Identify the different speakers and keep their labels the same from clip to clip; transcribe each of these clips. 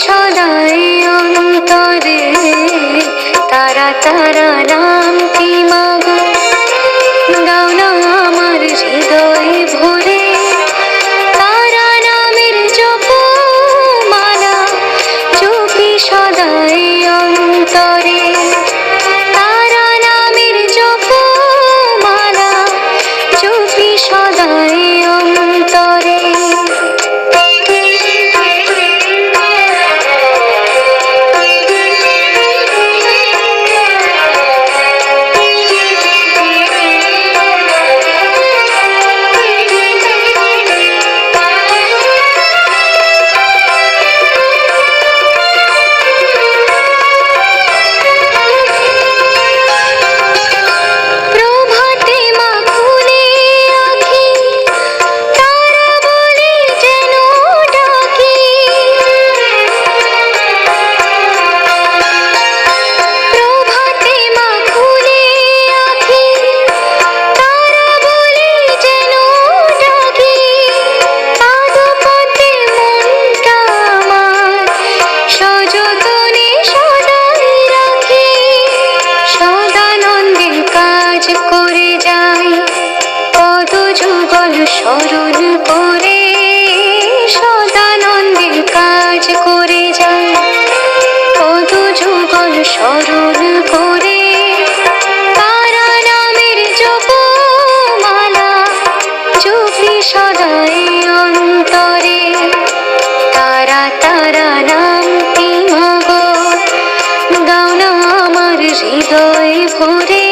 Speaker 1: সদাই অন্তরে তারা তারা নামটি মাগো দাও না আমার হৃদয়ে ভরে তারা নামের জপমালা জপি সদাই অন্তরে তারা নামের জপমালা জপি সদাই অন্তরে। স্মরণ করে সদানন্দের কাজ করে যায় পদ যুগল স্মরণ করে তারা নামের জপমালা জপি সদাই অন্তরে তারা তারা নামটি মাগো দাও না আমার হৃদয়ে ভরে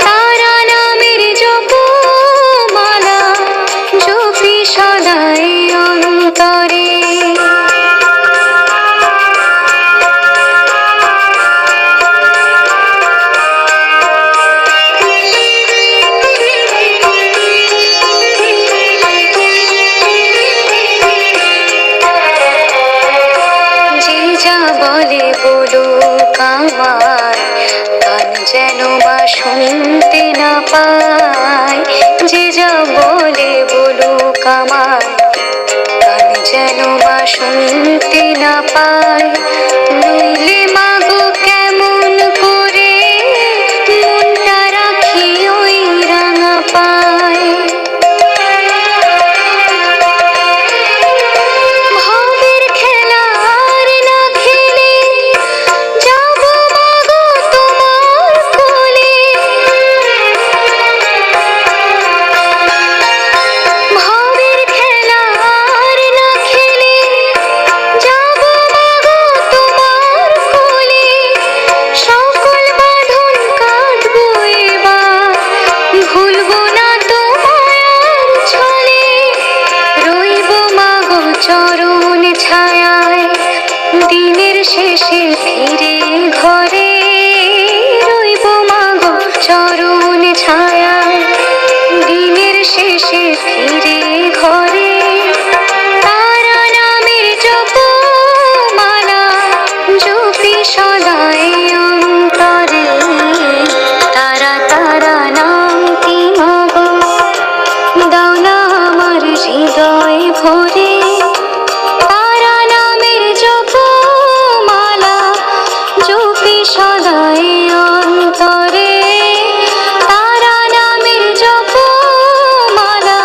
Speaker 1: তারা নামের জপমালা জপি সদাই অন্তরে। যে যা বলে বলুক আমার কান যেন বা শুনতে না পায় যে যা বলে বলুক আমার কান যেন বা শুনতে না পায় নইলে মাগো কেমন করে মনটা রাখি ওই রাঙা পায় ভাবের খেলা আর না খেলে যাব মাগো তোমার কোলে ভাবের খেলা আর না খেলে যাব মাগো তোমার কোলে সকল বাঁধন কাটবো এবার ভুলবো না তোমার ছলে রইব মাগো চরণ ছায়ায় দিনের শেষে ফিরে ঘরে রইব মাগো চরণ ছায়ায় দিনের শেষে ফিরে ঘরে তারা নামের জপমালা জপি সদাই অন্তরে তারা তারা নামটি মাগো দাও না আমার হৃদয়ে ভরে তারা নামের জপমালা জপি সদাই অন্তরে তারা নামের জপমালা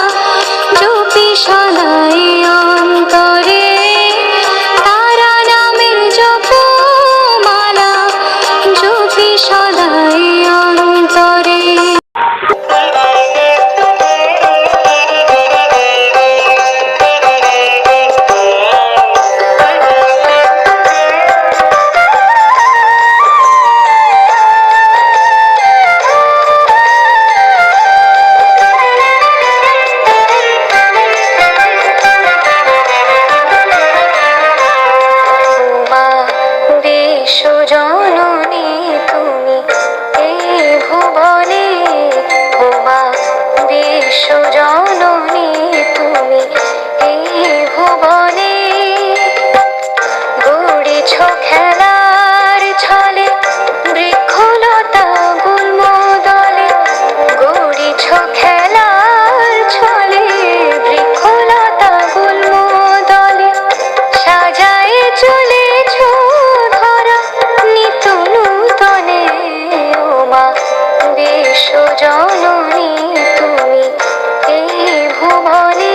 Speaker 1: ভুবনে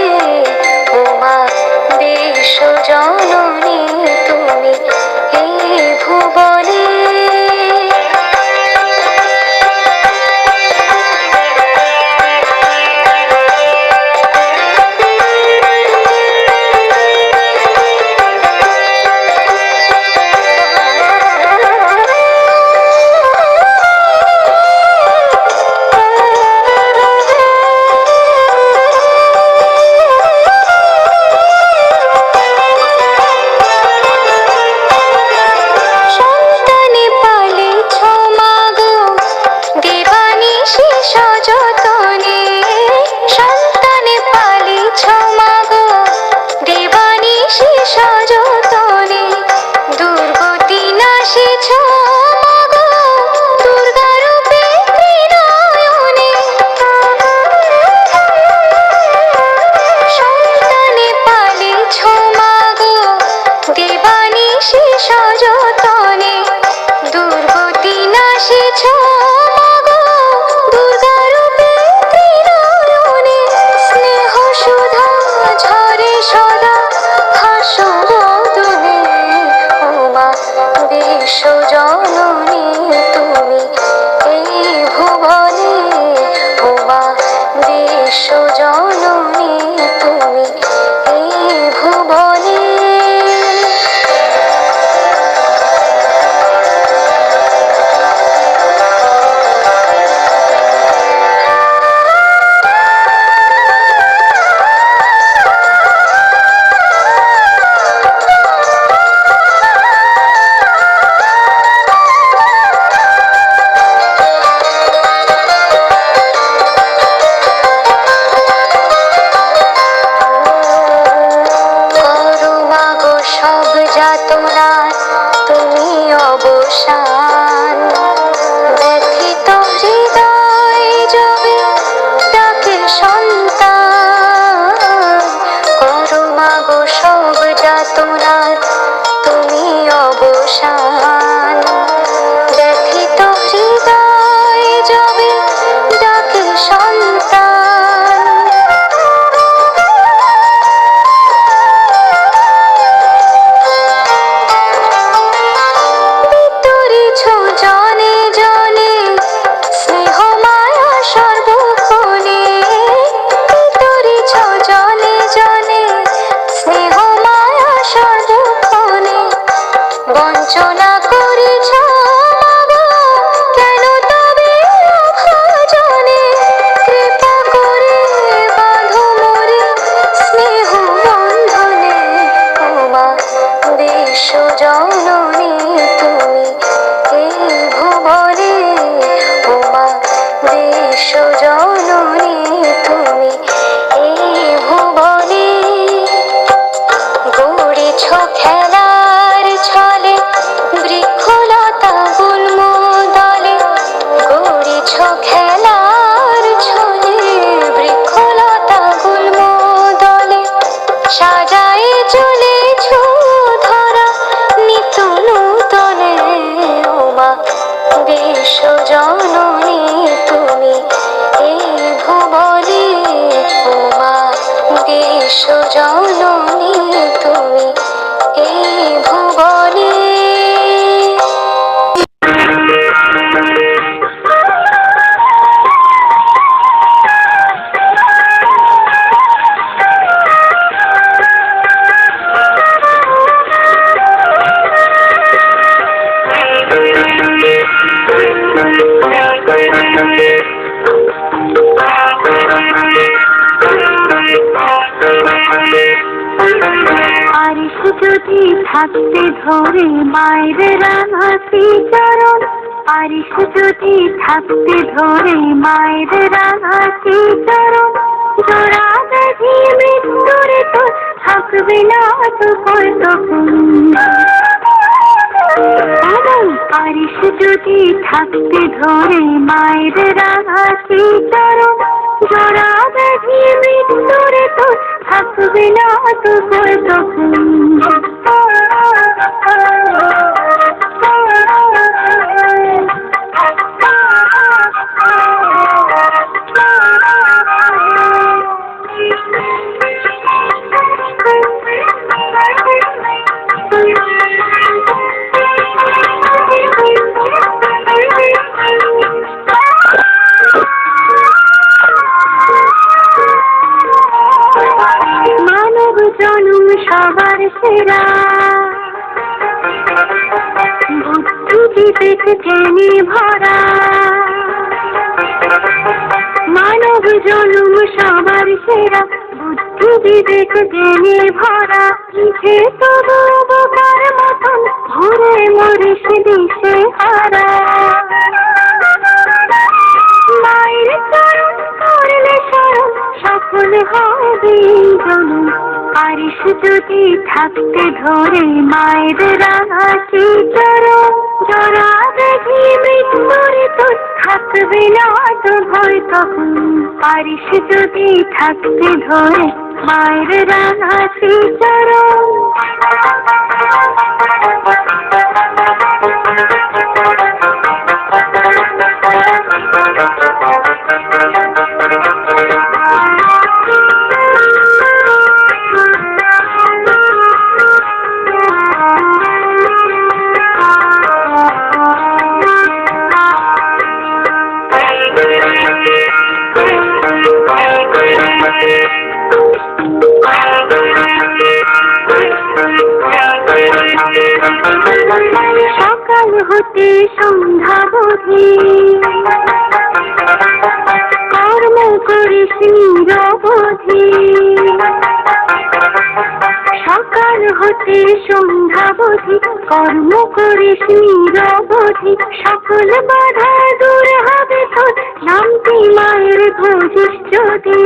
Speaker 1: উমা বিশ্ব জননী তুমি এই ভুবনে।
Speaker 2: যদি থাকতে ধরে মায়ের রাঙাতি চরণ, আরিশ যদি থাকতে ধরে মায়ের রাঙাতি চরণ, জোড়া ব্যাধি মৃত্যুরে তো থাকবে না তো আরিশ যদি থাকতে ধরে মায়ের রাঙাতি চরণ, জোড়া ব্যাধি মৃত্যুরে তো থাকবে না তো সবার সেরা, বুদ্ধি বিবেক জেনে ভরা, মানব জন্ম সবার সেরা, বুদ্ধি বিবেক জেনে ভরা, ইচ্ছে তবু বোকার মতন ঘুরে মরিস দিশে হারা। মায়ের চরণ করলে শরণ সফল হবে জনম, পারিস যদি থাকতে ধরে মায়ের রাঙাটি চরণ, জরা দেখি মৃত্যুর তোর থাকবে না তো ভয় তখন, পারিস যদি থাকতে ধরে মায়ের রাঙাটি চরণ। সকাল হতে সন্ধ্যা বধি কর্ম করিস নিরবধি, সকাল হতে সন্ধ্যা বধি কর্ম করিস নিরবধি, সকল বাধা দূর হবে তোর নামটি মায়ের ভজিস যদি,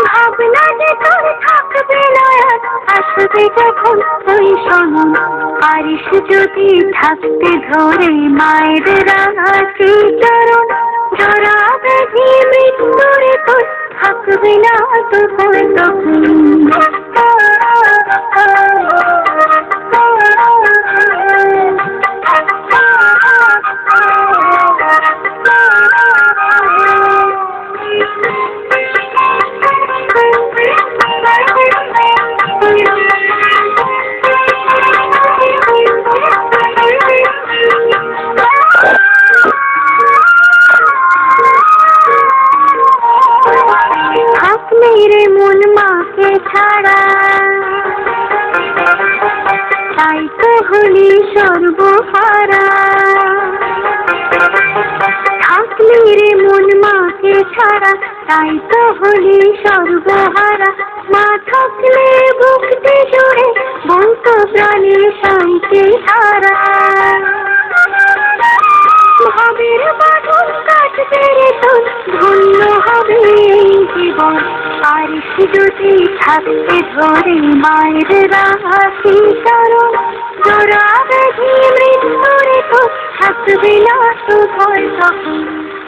Speaker 2: ভাবনা যে তোর থাকবে না আসবে যখন ওই সময়, পারিস যদি থাকতে ধরে মায়ের রাঙাটি চরণ, জরা ব্যাধি মৃত্যুর তোর থাকবে না তো ভয় তখন। মেরে মন মাকে ছাড়া, তাই তো হলি সর্বহারা, থাকলি রে মন মাকে ছাড়া, তাই তো হলি সর্বহারা, মা থাকলে বুকতে জোরে বলতো প্রাণের শান্তি ধারা, ভাবের বাঁধন কাটবে রে তোর ধন্য হবে জীবন, পারিস যদি থাকতে ধরে মায়ের রাঙাটি চরণ, জরা ব্যাধি মৃত্যুর তোর থাকবে না তো ভয় তখন,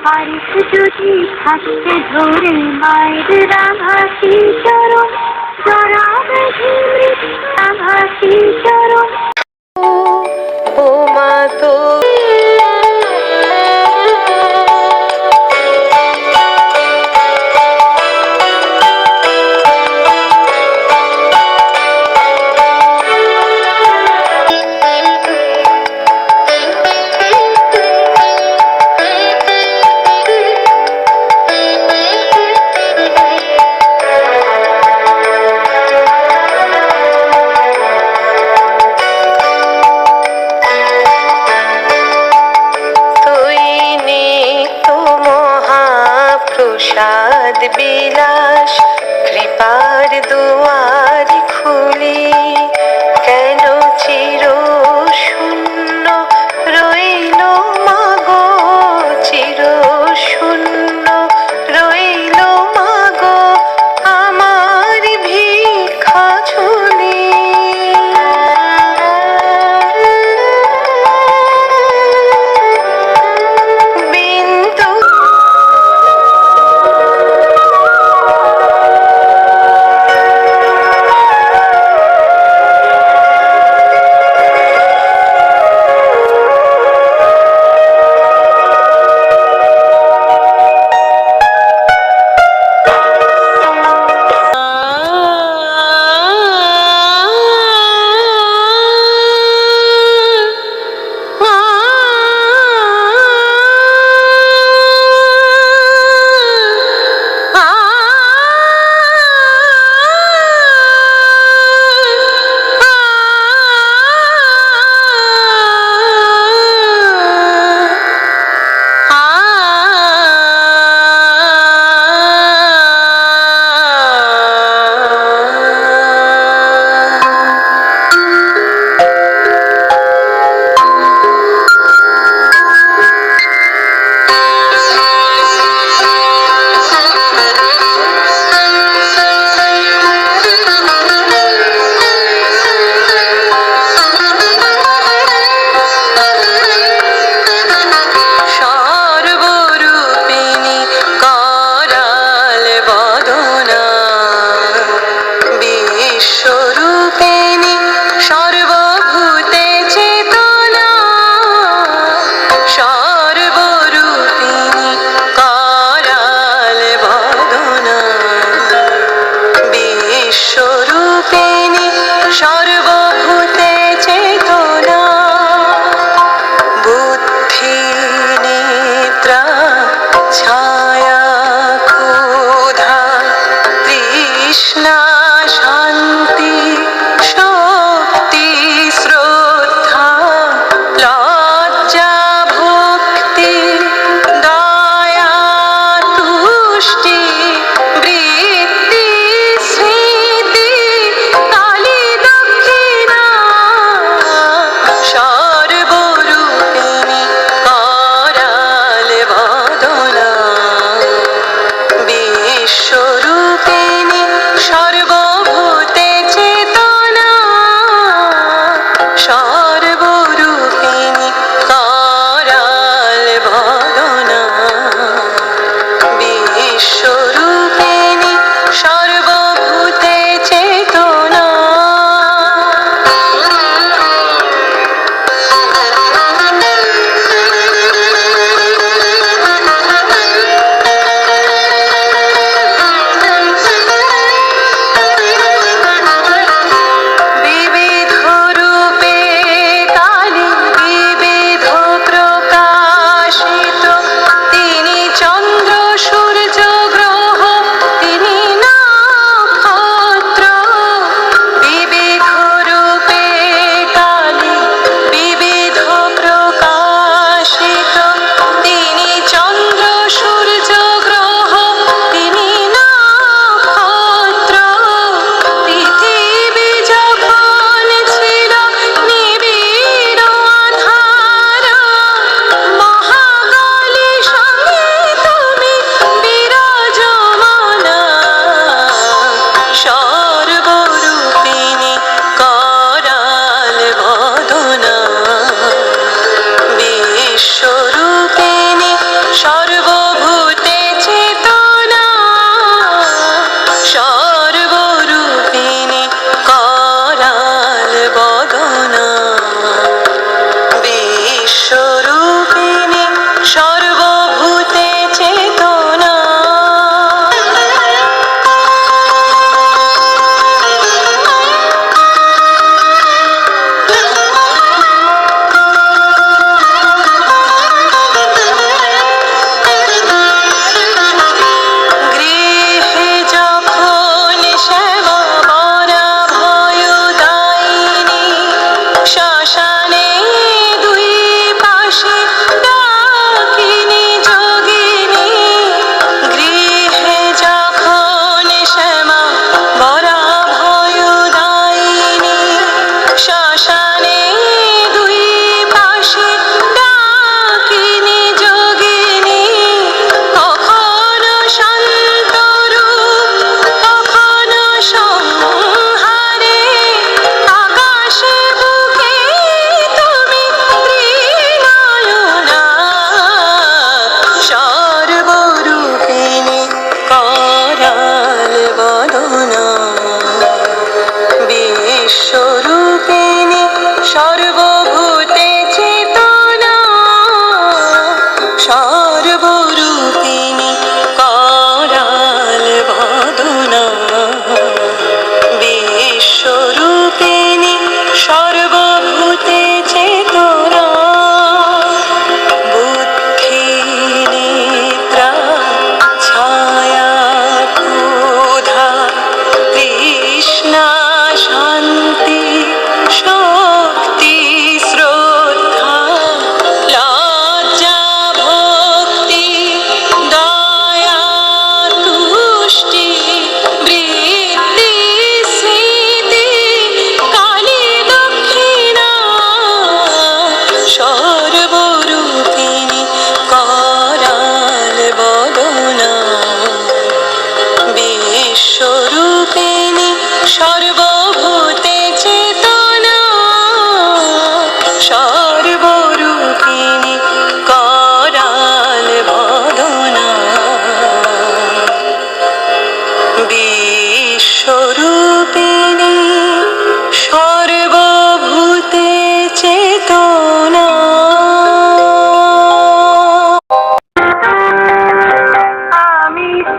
Speaker 2: পারিস যদি থাকতে ধরে মায়ের রাঙাটি চরণ, জরা ব্যাধি মৃত্যু রাঙাটি চরণ।
Speaker 1: ও মা তো প্রসাদ বিলাস কৃপার দুয়ার খুলি, কেন চির শূন্য রইল মাগো, চির শূন্য রইল মাগো আমার ভিক্ষা ঝুলি।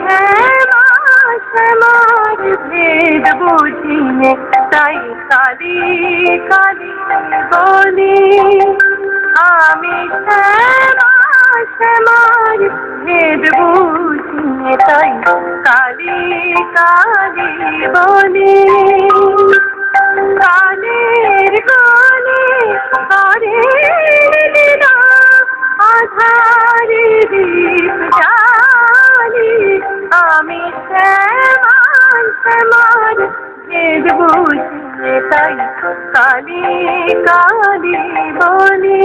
Speaker 2: শ্যামা শ্যামার ভেদ বুঝিনে তাই কালি কালি বলি আমি শ্যামা শ্যামার ভেদ বুঝিনে তাই কালি কালি বলি কালের গলে হরের লীলা আধারে দীপ জালি আমি শ্যামার শ্যামার ভেদ বুঝিনে তাই কালি কালি বলি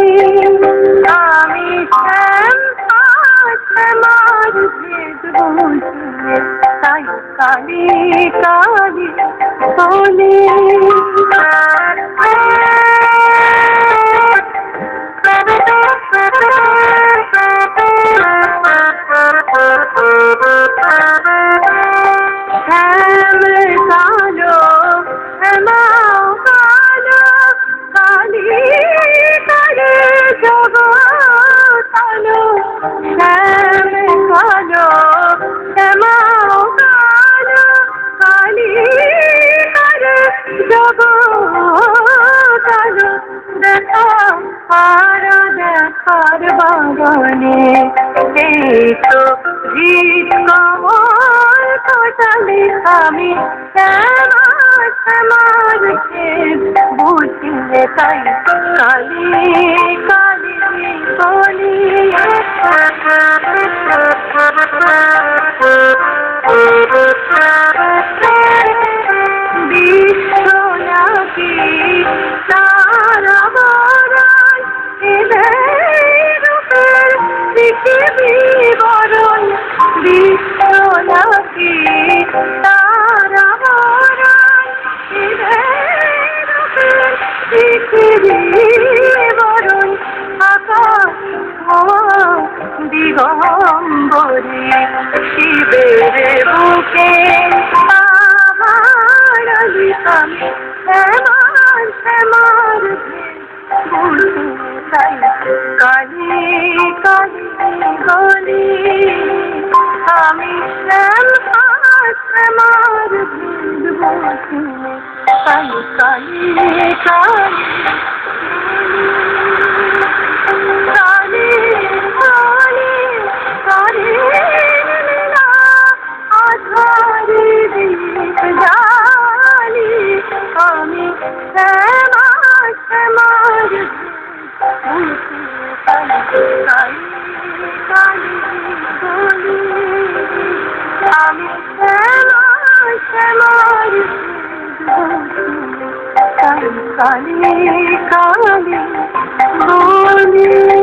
Speaker 2: আমি শ্যামার শ্যামার ভেদ বুঝিনে তাই কালি কালি বলি শ্যাম কালো শ্যামাও কালো কালি কালে জগতালো শ্যাম কালো শ্যামাও কালো কালি কালে জগতালো দেখা আর দেখার বাগানে এই তো জিত কমল ফটালে আমি শ্যামার শ্যামার ভেদ বুঝিলে তাই কালি কালি বলি বিশ্ব নাকি তারা বরাই রূপের পৃথিবী বরণ বিশ্ব নাকি তারা বরাই রূপের পৃথিবী বরণ আকাশ দিগম্বরে শিবের বুকে আমার লিখাম শ্যামার শ্যামার তাই কালি কালি বলি আমি শ্যামার শ্যামার ভেদ বুঝিনে তাই কালি কালি কালি কালি কালি লীলা আধারে দীপ জালি আমি শ্যামার শ্যামার কালি কালি বলি আমি শ্যামার শ্যামার কালি কালি বলি